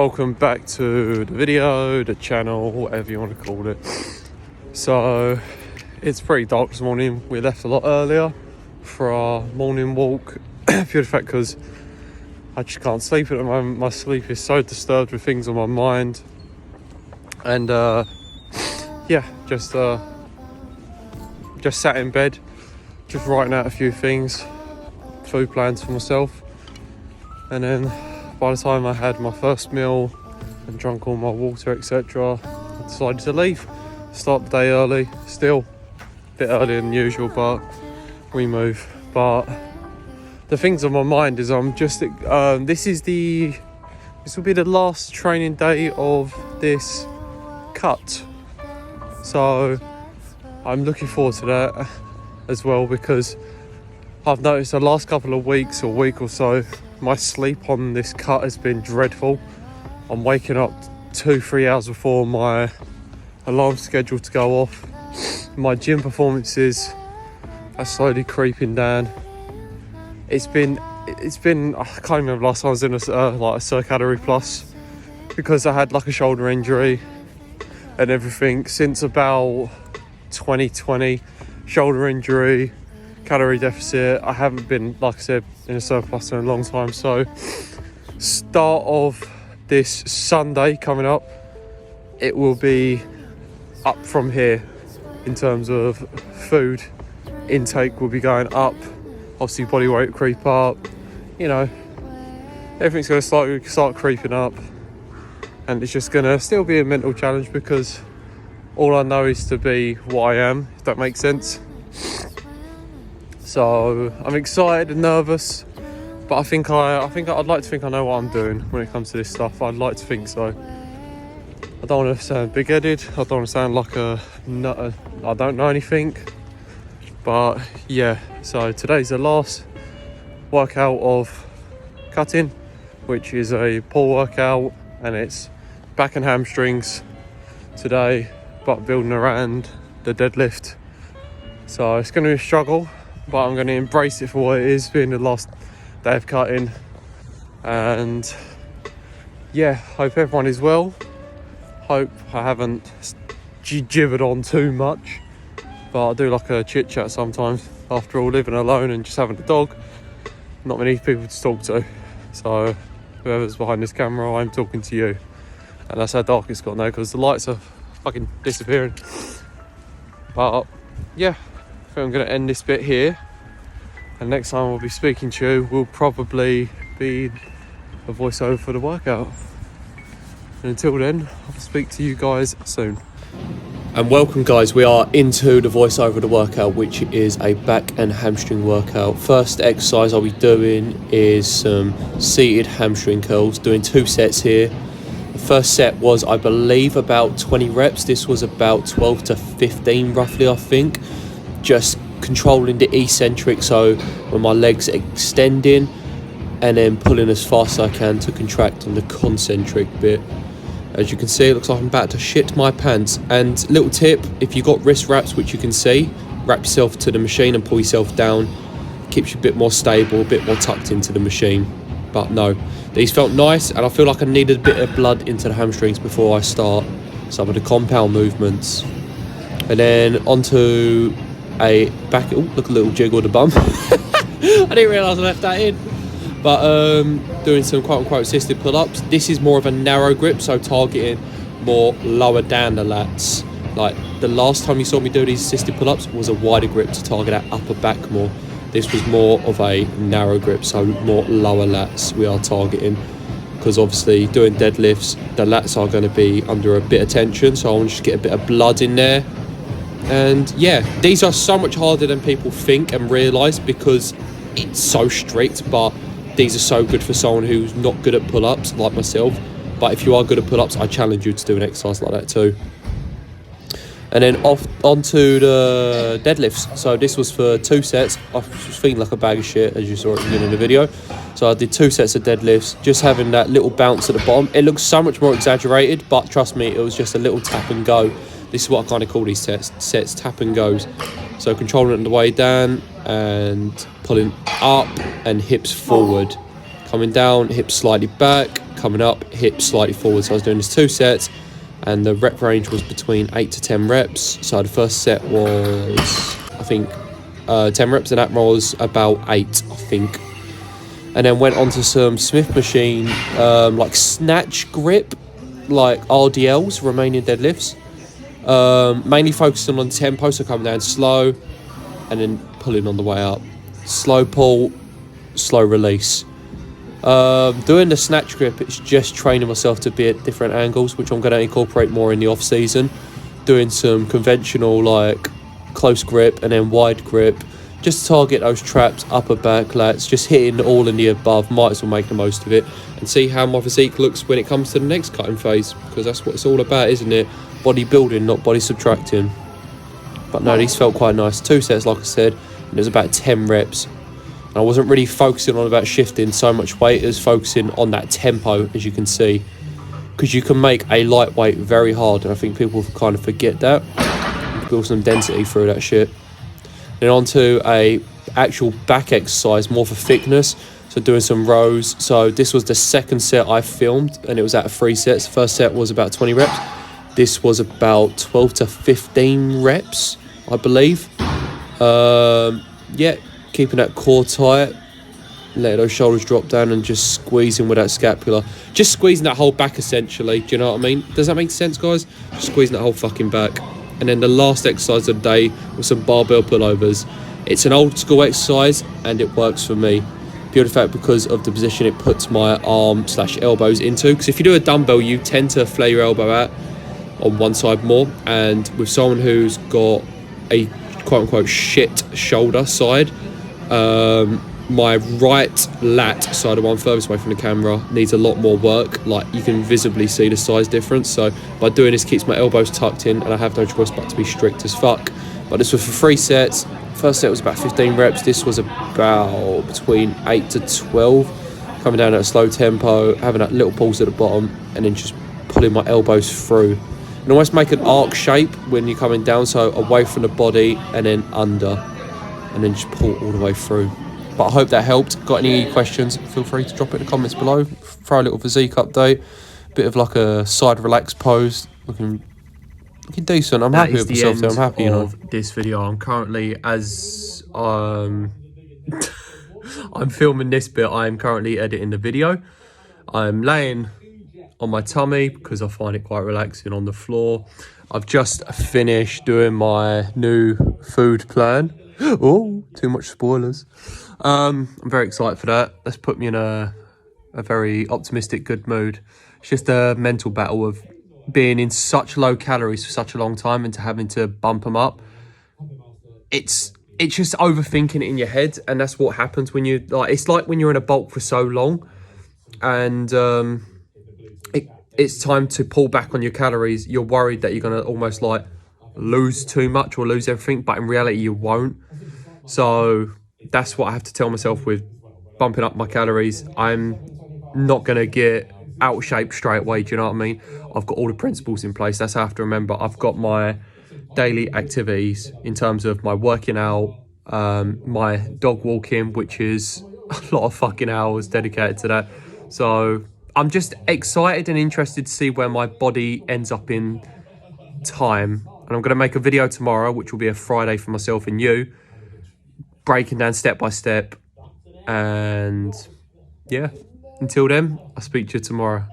Welcome back to the video, the channel, whatever you want to call it. So it's pretty dark this morning. We left a lot earlier for our morning walk pure fact because I just can't sleep at the moment. My sleep is so disturbed with things on my mind, and just sat in bed just writing out a few things, food plans for myself, and then by the time I had my first meal and drunk all my water, etc., I decided to leave. Start the day early, still a bit earlier than usual, but we move. But the things on my mind is I'm just, this will be the last training day of this cut. So I'm looking forward to that as well, because I've noticed the last couple of weeks or week or so, my sleep on this cut has been dreadful. I'm waking up 2-3 hours before my alarm's scheduled to go off. My gym performances are slowly creeping down. It's been I can't remember last time I was in a Sir Calorie Plus, because I had like a shoulder injury and everything since about 2020. Shoulder injury, calorie deficit. I haven't been, like I said, in a surplus in a long time. So start of this Sunday coming up, it will be up from here in terms of food intake. Will be going up, obviously body weight creep up, you know, everything's going to start creeping up, and it's just going to still be a mental challenge because all I know is to be what I am, if that makes sense. So I'm excited and nervous, but I think I'd like to think I know what I'm doing when it comes to this stuff. I'd like to think so. I don't want to sound big-headed. I don't want to sound like I don't know anything. But yeah, so today's the last workout of cutting, which is a pull workout, and it's back and hamstrings today, but building around the deadlift. So it's going to be a struggle, but I'm going to embrace it for what it is, being the last day of cutting. And yeah, hope everyone is well. Hope I haven't gibbered on too much, but I do like a chit chat sometimes. After all, living alone and just having a dog, not many people to talk to. So whoever's behind this camera, I'm talking to you. And that's how dark it's got now, because the lights are fucking disappearing. But yeah, I think I'm going to end this bit here, and next time I'll be speaking to you will probably be a voiceover for the workout. And until then, I'll speak to you guys soon. And welcome guys, we are into the voiceover of the workout, which is a back and hamstring workout. First exercise I'll be doing is some seated hamstring curls, doing 2 sets here. The first set was, I believe, about 20 reps. This was about 12 to 15 roughly, I think. Just controlling the eccentric, so when my legs are extending, and then pulling as fast as I can to contract on the concentric bit. As you can see, it looks like I'm about to shit my pants. And little tip, if you've got wrist wraps, which you can see, wrap yourself to the machine and pull yourself down. Keeps you a bit more stable, a bit more tucked into the machine. But no, these felt nice, and I feel like I needed a bit of blood into the hamstrings before I start some of the compound movements. And then onto a back, oh, look, a little jiggle of the bum. I didn't realise I left that in. But doing some quote-unquote assisted pull-ups. This is more of a narrow grip, so targeting more lower down the lats. Like the last time you saw me do these assisted pull-ups was a wider grip to target that upper back more. This was more of a narrow grip, so more lower lats we are targeting. Because obviously doing deadlifts, the lats are going to be under a bit of tension, so I want to just get a bit of blood in there. And yeah, these are so much harder than people think and realise, because it's so strict, but these are so good for someone who's not good at pull-ups like myself. But if you are good at pull-ups, I challenge you to do an exercise like that too. And then off onto the deadlifts. So this was for 2 sets. I was feeling like a bag of shit, as you saw at the beginning of the video. So I did 2 sets of deadlifts, just having that little bounce at the bottom. It looks so much more exaggerated, but trust me, it was just a little tap and go. This is what I kind of call these sets, tap and goes. So controlling it on the way down and pulling up and hips forward. Coming down, hips slightly back, coming up, hips slightly forward. So I was doing this 2 sets, and the rep range was between 8 to 10 reps. So the first set was, I think, 10 reps, and that was about 8, I think. And then went on to some Smith machine, like snatch grip, like RDLs, Romanian deadlifts. Mainly focusing on tempo, so coming down slow and then pulling on the way up. Slow pull, slow release. Doing the snatch grip, it's just training myself to be at different angles, which I'm going to incorporate more in the off season. Doing some conventional like close grip and then wide grip, just target those traps, upper back, lats, just hitting all in the above. Might as well make the most of it and see how my physique looks when it comes to the next cutting phase, because that's what it's all about, isn't it? Bodybuilding, not body subtracting. But no, these felt quite nice. 2 sets, like I said, and it was about 10 reps. And I wasn't really focusing on about shifting so much weight as focusing on that tempo, as you can see, because you can make a lightweight very hard, and I think people kind of forget that. You can build some density through that shit. Then on to a actual back exercise, more for thickness. So doing some rows. So this was the second set I filmed, and it was out of 3 sets. The first set was about 20 reps. This was about 12 to 15 reps, I believe. Yeah, keeping that core tight, letting those shoulders drop down and just squeezing with that scapula. Just squeezing that whole back, essentially. Do you know what I mean? Does that make sense, guys? Just squeezing that whole fucking back. And then the last exercise of the day was some barbell pullovers. It's an old school exercise and it works for me. Purely fact because of the position it puts my arm/elbows into. Because if you do a dumbbell, you tend to flare your elbow out on one side more. And with someone who's got a quote unquote shit shoulder side, my right lat, so the one furthest away from the camera, needs a lot more work. Like, you can visibly see the size difference. So by doing this, keeps my elbows tucked in and I have no choice but to be strict as fuck. But this was for 3 sets. First set was about 15 reps. This was about between 8 to 12. Coming down at a slow tempo, having that little pulse at the bottom, and then just pulling my elbows through. And almost make an arc shape when you're coming down, so away from the body and then under. And then just pull all the way through. But I hope that helped. Got any questions, feel free to drop it in the comments below. Throw a little physique update. Bit of like a side relaxed pose. Looking decent. I'm happy with myself there. I'm happy, you know. This video, I'm currently, as I'm filming this bit, I'm currently editing the video. I'm laying on my tummy because I find it quite relaxing on the floor. I've just finished doing my new food plan. Oh, too much spoilers. I'm very excited for that. That's put me in a very optimistic, good mood. It's just a mental battle of being in such low calories for such a long time and to having to bump them up. It's just overthinking it in your head, and that's what happens when you like. It's like when you're in a bulk for so long, and it's time to pull back on your calories. You're worried that you're gonna almost like lose too much or lose everything, but in reality you won't. So that's what I have to tell myself with bumping up my calories. I'm not gonna get out of shape straight away, do you know what I mean? I've got all the principles in place. That's how I have to remember. I've got my daily activities in terms of my working out, my dog walking, which is a lot of fucking hours dedicated to that. So I'm just excited and interested to see where my body ends up in time. And I'm going to make a video tomorrow, which will be a Friday for myself and you, breaking down step by step. And yeah, until then, I'll speak to you tomorrow.